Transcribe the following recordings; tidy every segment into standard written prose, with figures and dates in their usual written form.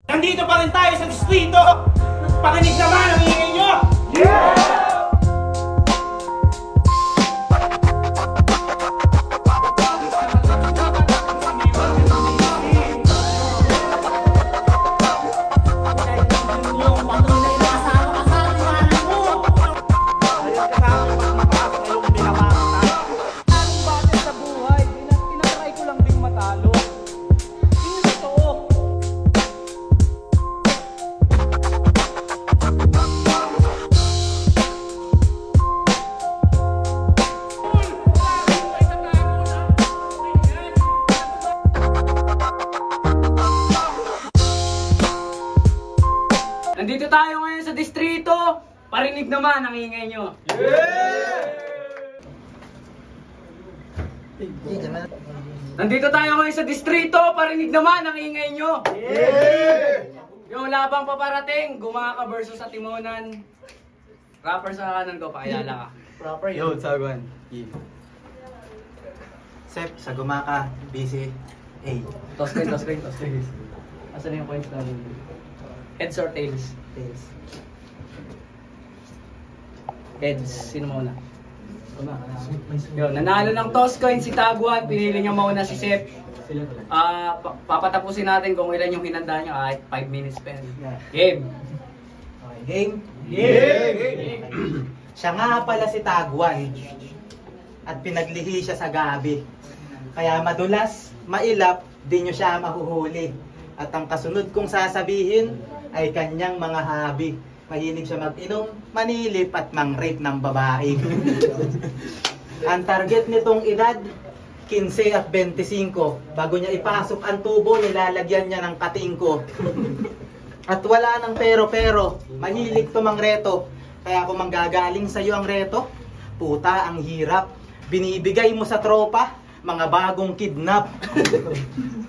Nandito pa rin tayo sa distrito. Pakinig naman ang ingay nyo. Yeah! Nandito tayo ngayon sa distrito. Parinig naman ang ingay nyo. Nandito tayo ngayon sa distrito. Parinig naman ang ingay nyo. Yung labang paparating, Gumaka versus sa Timonan. Rapper sa kanan ko, pakilala ka. Proper yun. Saguan. Sep, sa Gumaka, busy. Toss coin. Asan na yung points namin? Heads or tails? Tails. Heads. Sino mauna? Yun, nanalo ng toss coin si Taguan. Pinili niya mauna si Sep. Papatapusin natin kung ilan yung hinanda niya kahit 5 minutes pa. Game! Okay, game? Game! Siya nga pala si Taguan. At pinaglihi siya sa gabi. Kaya madulas, mailap, di nyo siya mahuhuli. At ang kasunod kong sasabihin ay kanyang mga hobby. Mahilig siya mag-inom, manilip at mang-rape ng babae. Ang target nitong edad, 15 at 25. Bago niya ipasok ang tubo, nilalagyan niya ng katingko. At wala ng pero-pero, mahilig to mang-reto. Kaya kung manggagaling sa'yo ang reto, puta ang hirap. Binibigay mo sa tropa, mga bagong kidnap.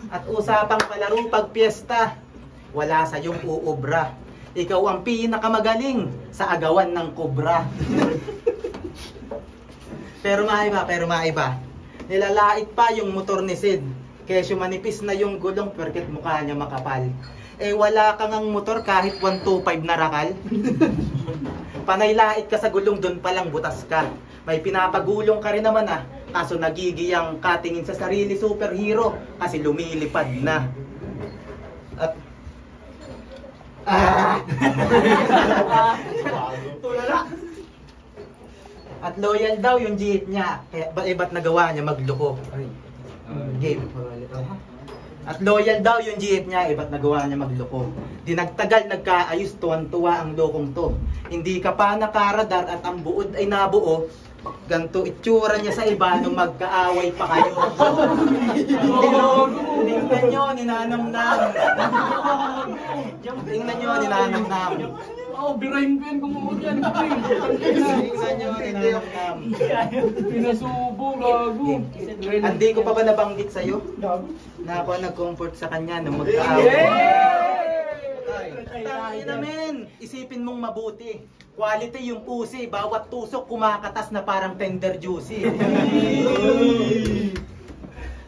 At usapang palaro pag piyesta, wala sa iyong uubra. Ikaw ang pinakamagaling sa agawan ng kobra. pero maiba. Nilalait pa yung motor ni Sid. Kesyo manipis na yung gulong perket mukha niya makapal. Eh wala kang ang motor kahit 125 na rakal. Panaylait ka sa gulong, doon palang butas ka. May pinapagulong ka rin naman kaso nagigiyang katingin sa sarili superhero kasi lumilipad na. At loyal daw yung jeep niya. Kaya ba't nagawa niya magloko? Game. At loyal daw yung jeep niya, ba't nagawa niya magloko? Di nagtagal, nagkaayos, tuwan-tuwa ang lokong to. Hindi ka pa nakaradar at ang buod ay nabuo. Ganto itsura niya sa iba nung magkaaway pa kayo. Tingnan nyo, ninanamnam. Tingnan nyo, ninanamnam. Birahin ko yan kung dyan. Tingnan nyo, ninanamnam. Pinasubo, gago. Hindi ko pa ba nabanggit sa'yo? Na ako nag-comfort sa kanya nung magkaaway. Tayo namin, isipin mong mabuti. Quality yung pusi, bawat tusok kumakatas na parang tender juicy.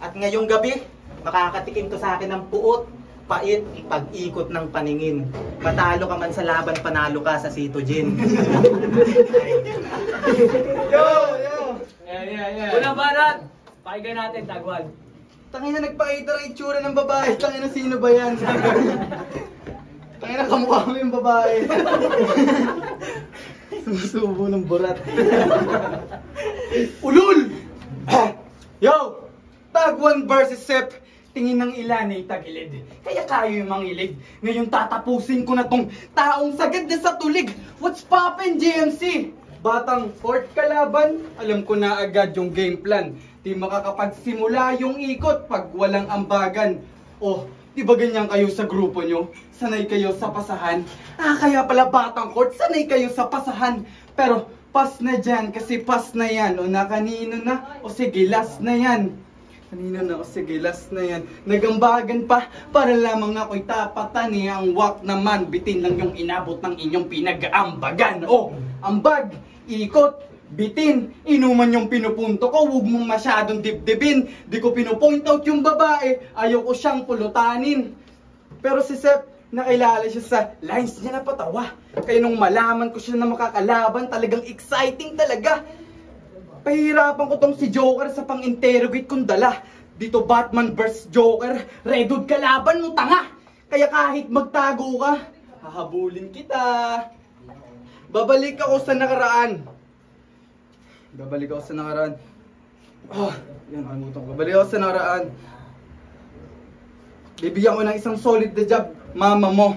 At ngayong gabi, makakatikim to sa akin ng puot, pait, pag-ikot ng paningin. Matalo ka man sa laban, panalo ka sa Citogen. Yo! Yeah. Una barat! Pakinggan natin, Taguan. Tangina, nagpakita ng itsura ng babae. Tangina, sino ba yan? Tangina, kamukha mo yung babae. Sumusubo ng burat. Ulul! Yo! Taguan versus Sep. Tingin ng ilan ay tagilid. Kaya kayo yung mangilig. Ngayon tatapusin ko na tong taong sagad na sa tulig. What's poppin', JMC? Batang fourth kalaban, alam ko na agad yung game plan. Di makakapagsimula yung ikot pag walang ambagan. Oh, di ba ganyan kayo sa grupo nyo? Sanay kayo sa pasahan? Kaya pala batang court, sanay kayo sa pasahan. Pero pas na dyan, kasi pas na yan. O na kanino na, o sige last na yan. Kanino na, o sige last na yan. Nagambagan pa, para lamang ako'y tapatan. Ang wak naman, bitin lang yung inabot ng inyong pinag-aambagan. O, ambag, ikot, bitin, inuman yung pinupunto ko, huwag mong masyadong dibdibin. Di ko pinupoint out yung babae, ayaw ko siyang pulutanin. Pero si Sep, nakilala siya sa lines niya na patawa. Kaya nung malaman ko siya na makakalaban, talagang exciting talaga. Pahihirapan ko tong si Joker sa pang-interrogate kong dala. Dito Batman vs Joker, redwood kalaban mo tanga. Kaya kahit magtago ka, hahabulin kita. Babalik ako sa nakaraan. Yan, kalimutan ko. Babalik ako sa nakaraan. Bibigyan ko ng isang solid na job, mama mo.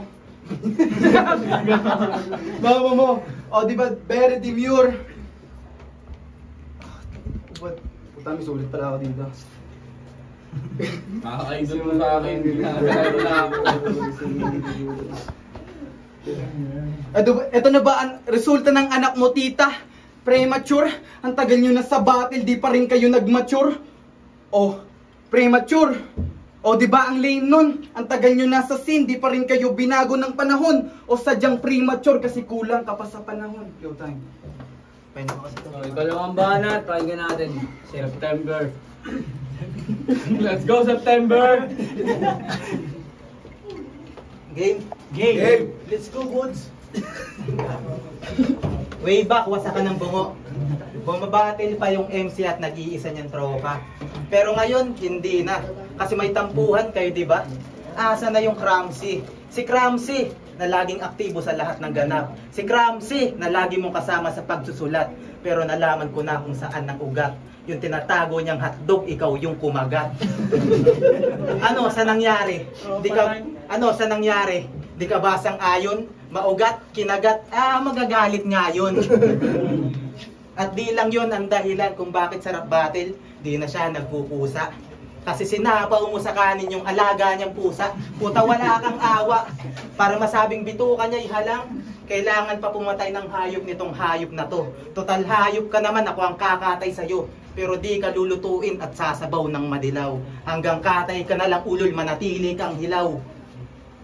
Mama mo. O, di ba, very demure. Puta, may sulit pala ako dito. Nakakaidol mo sa akin. Ito na ba ang resulta ng anak mo, tita? Premature? Ang tagal nyo na sa battle, di pa rin kayo nag-mature? O, premature? O, di ba ang lame nun? Ang tagal nyo na sa scene, di pa rin kayo binago ng panahon? O sadyang premature kasi kulang ka pa sa panahon? Yo, time. Ikalawang banat, pakinggan natin. September. Let's go, September! Game. Let's go, Woods. Way back, wasakan ng bungo. Bumabatil pa yung MC at nag-iisa niyang tropa. Pero ngayon, hindi na. Kasi may tampuhan kayo, di ba? Asa na yung Cramsy? Si Cramsy, na laging aktibo sa lahat ng ganap. Si Cramsy, na lagi mong kasama sa pagsusulat. Pero nalaman ko na kung saan ang ugat. Yung tinatago niyang hotdog, ikaw yung kumagat. Ano sa nangyari? Sa nangyari? Di ka basang ayon? Maugat, kinagat, magagalit nga yun. At di lang yun ang dahilan kung bakit sarap battle, di na siya nagpupusa. Kasi sinapaw mo sa kanin yung alaga niyang pusa. Puta, wala kang awa. Para masabing bituka niya ihalang, kailangan pa pumatay ng hayop nitong hayop na to. Total hayop ka naman, ako ang kakatay sa'yo. Pero di ka lulutuin at sasabaw ng madilaw. Hanggang katay ka na lang ulol, manatili kang hilaw.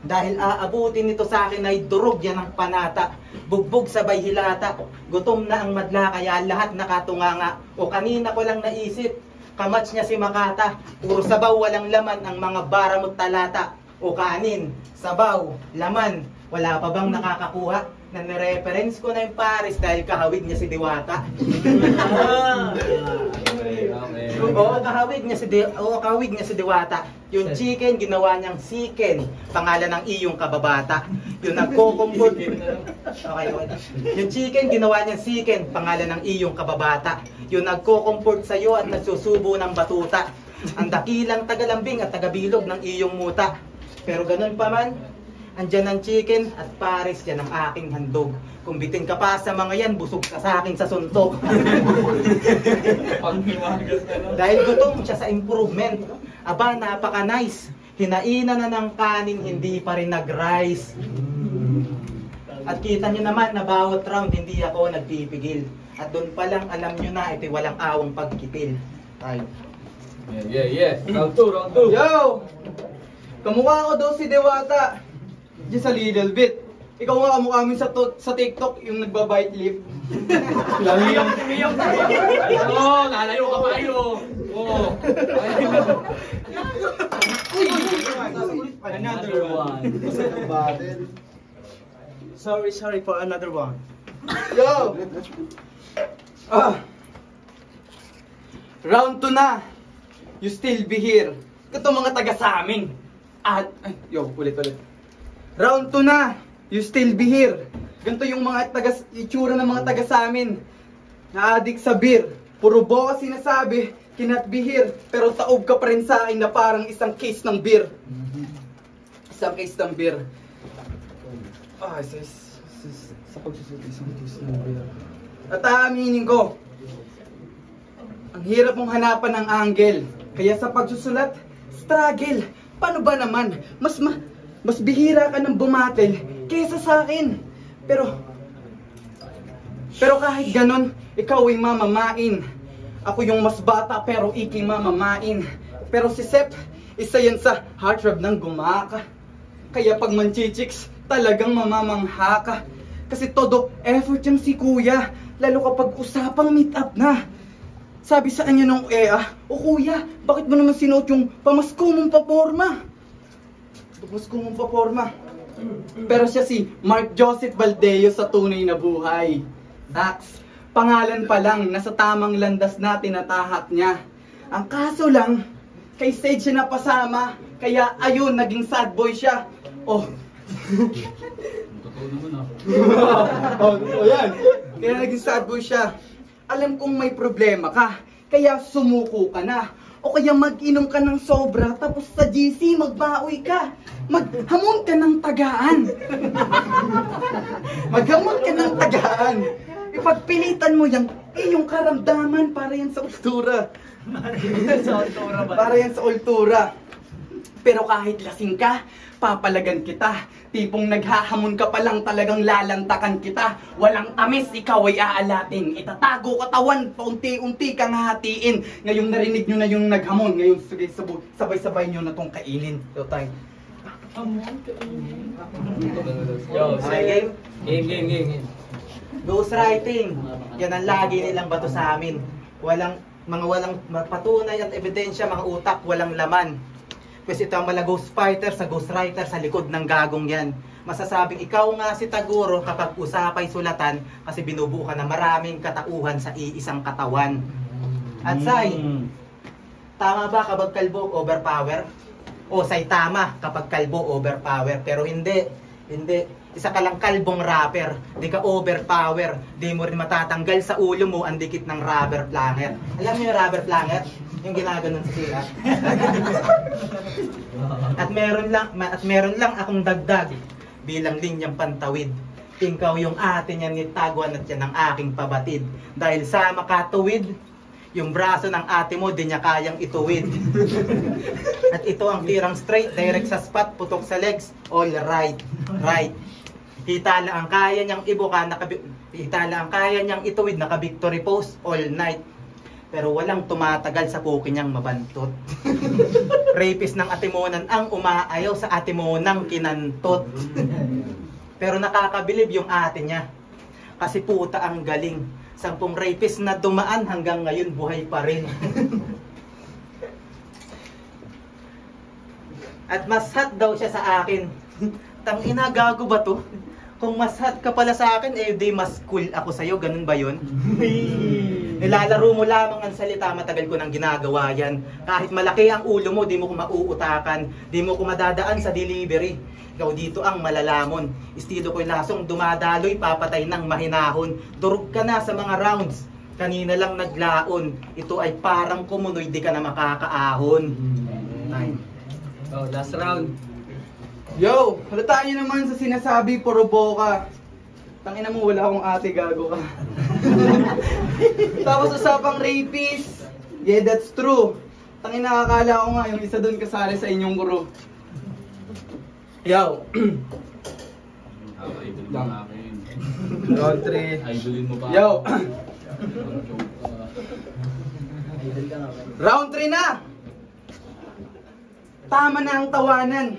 Dahil aabutin nito sa akin ay durog yan ang panata. Bugbog sabay hilata. Gutom na ang madla kaya lahat nakatunganga. O kanina ko lang naisip, kamats niya si Makata. Puro sabaw walang laman ang mga baramot talata. O kanin, sabaw, laman. Wala pa bang nakakakuha? Nanireference ko na yung Paris dahil kahawig niya si Diwata. Oo, kahawig niya si Diwata. Yung chicken, ginawa niyang siken. Pangalan ng iyong kababata. Yung nagko-comfort. Okay. Yung chicken, ginawa niyang siken. Pangalan ng iyong kababata. Yung nagko-comfort sa'yo at nagsusubo ng batuta. Ang dakilang tagalambing at tagabilog ng iyong muta. Pero ganun pa man, andyan ang chicken at Paris, yan ang aking handog. Kung bitin ka pa sa mga yan, busog ka sa akin sa suntok. Dahil gutom siya sa improvement. Aba, napaka-nice. Hinainan na ng kanin, hindi pa rin nag-rise. At kita nyo naman na bawat round, hindi ako nagpipigil. At doon pa lang alam nyo na, ito'y walang awang pagkipil. Ay. Yeah. Round 2. Yo! Kamukha ko daw si Diwata. Just a little bit. Ikaw nga kamukha mo sa TikTok, yung nagbabite lip. Umiyak. Oo, lalayo ka pa kayo. Oo. Another one. Sorry for another one. Yo! Round 2 na. You still be here. Ito mga taga sa amin. Ulit. Round 2 na. You still be here. Ganito yung mga itsura ng mga taga sa amin. Na-addict sa beer. Puro boka sinasabi, cannot be here. Pero taob ka pa rin sa akin na parang isang case ng beer. Isang case ng beer. Sa pagsusulit, isang case ng beer. At aaminin ko, ang hirap mong hanapan ng angle. Kaya sa pagsusulat, struggle. Paano ba naman? Mas bihira ka ng bumatel kaysa sa akin. Pero kahit ganon, ikaw ay mamamain. Ako yung mas bata pero ikay mamamain. Pero si Sep, isa yan sa heartthrob ng gumaka. Kaya pag manchichicks, talagang mamamangha ka. Kasi todo effort yung si kuya, lalo kapag usapang meet up na. Sabi sa kanya nung o kuya, bakit mo naman sinuot yung pamasko mong paporma? Pamasko mong paporma. Pero siya si Mark Joseph Valdeo sa tunay na buhay. Dax, pangalan pa lang, nasa tamang landas na tinatahak niya. Ang kaso lang, kay Sage siya napasama, kaya ayun, naging sad boy siya. Oh. Yan. Kaya naging sad boy siya. Alam kong may problema ka, kaya sumuko ka na. O kaya mag-inom ka ng sobra, tapos sa GC magbaoy ka. Maghamon ka ng tagaan. Maghamon ka ng tagaan. Ipagpilitan mo yung iyong karamdaman para yan sa ultura. Para yan sa ultura. Pero kahit lasing ka, papalagan kita. Tipong naghahamon ka pa lang talagang lalantakan kita. Walang tamis, ikaw ay aalatin. Itatago katawan, paunti-unti kang hahatiin. Ngayong narinig nyo na yung naghamon. Ngayon sige, sabay-sabay nyo na tong kainin. So tayo. Hamon, kainin. Okay, game? Game. Ghostwriting. Yan ang lagi nilang bato sa amin. Walang patunay at ebidensya, mga utak, walang laman. Kasi ito ang mala ghostwriter sa ghostwriter sa likod ng gagong yan. Masasabing ikaw nga si Taguro kapag usapay sulatan kasi binubuo ka na maraming katauhan sa iisang katawan. At say, tama ba kapag kalbo overpower? O say, tama kapag kalbo overpower. Pero hindi. Isa ka lang kalbong rapper, di ka overpower, di mo rin matatanggal sa ulo mo ang dikit ng rubber planger. Alam niyo yung rubber planger? Yung ginaganon sa sila. At meron lang akong dagdag bilang linyang pantawid. Ikaw yung ate niya ni Tagwan at yan ang aking pabatid. Dahil sa makatuwid, yung braso ng ate mo di niya kayang ituwid. At ito ang tirang straight, direct sa spot, putok sa legs, all right. Hita lang ang kaya niyang ituwid, naka-victory pose all night. Pero walang tumatagal sa puki niyang mabantot. Rapist ng Atimonan ang umaayaw sa Atimonang kinantot. Pero nakakabilib yung ate niya. Kasi puta ang galing. 10 rapist na dumaan hanggang ngayon buhay pa rin. At mas hot daw siya sa akin. Tangina, gago ba to? Kung mas hot ka pala sa akin, eh di mas cool ako sa'yo, ganun ba yun? Nilalaro mo lamang ang salita, matagal ko nang ginagawa yan. Kahit malaki ang ulo mo, di mo ko mauutakan, di mo ko madadaan sa delivery. Ikaw dito ang malalamon. Estilo ko'y lasong dumadaloy, papatay ng mahinahon. Durog ka na sa mga rounds, kanina lang naglaon. Ito ay parang kumunoy, di ka na makakaahon. Oh, last round. Yo, halataan nyo naman sa sinasabi, puro boka. Tangina mo, wala akong ate, gago ka. Tapos usapang rapist. Yeah, that's true. Tangina, akala ko nga yung isa doon kasali sa inyong guro. Yo. Round 3. Idolin mo ba? Yo. Round 3 na. Tama na ang tawanan.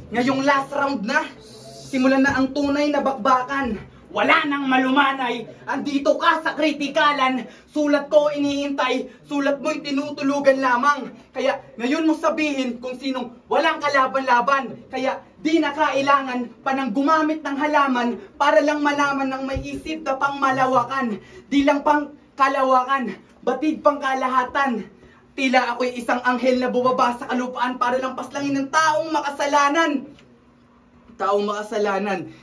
Ngayong last round na, simulan na ang tunay na bakbakan. Wala nang malumanay, andito ka sa kritikalan. Sulat ko iniintay, sulat mo'y tinutulugan lamang. Kaya ngayon mo sabihin kung sinong walang kalaban-laban. Kaya di na kailangan pa nang gumamit ng halaman para lang malaman ng may isip na pang malawakan. Di lang pang kalawakan, batid pang kalahatan. Tila ako'y isang anghel na bumaba sa kalupaan para lang paslangin ng taong makasalanan.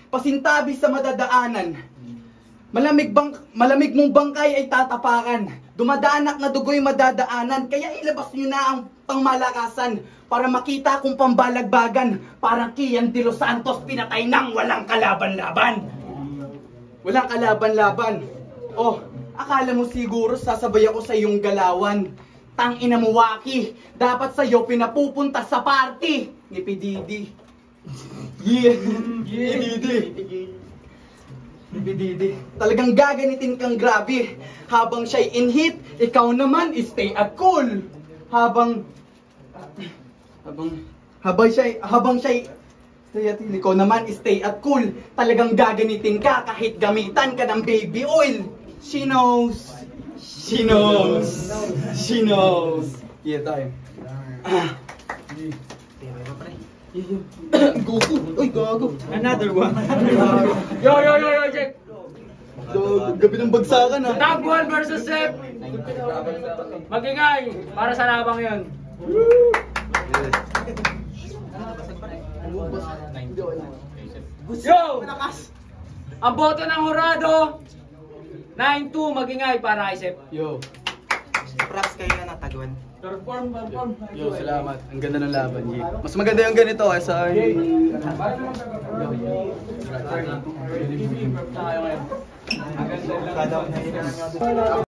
Pasintabi sa madadaanan. Malamig mong bangkay ay tatapakan. Dumadaanak na dugo'y madadaanan. Kaya ilabas nyo na ang pangmalakasan para makita kung pambalagbagan. Parang Kian de los Santos pinatay ng walang kalaban-laban. Walang kalaban-laban. Oh, akala mo siguro sasabay ako sa iyong galawan. Tangina mo, Waki, dapat sa'yo pinapupunta sa party ni Pididi. Pididi. Talagang gaganitin kang grabe. Habang siya'y in heat, ikaw naman stay at cool. Habang ikaw naman stay at cool. Talagang gaganitin ka kahit gamitan ka ng baby oil. She knows. Yeah, tayo. Goku! Uy, gago! Another one. Yo, check. Gabi ng bagsakan ah. Tagwan versus Sep. Magingay para sa labang yun. Yo! Ang boto ng Horado, 9-2, magingay para kay Sep. Yo. Props kayo na natagwan. Perform. Yo, salamat. Ang ganda ng laban, G. Mas maganda yung ganito kaysa Kada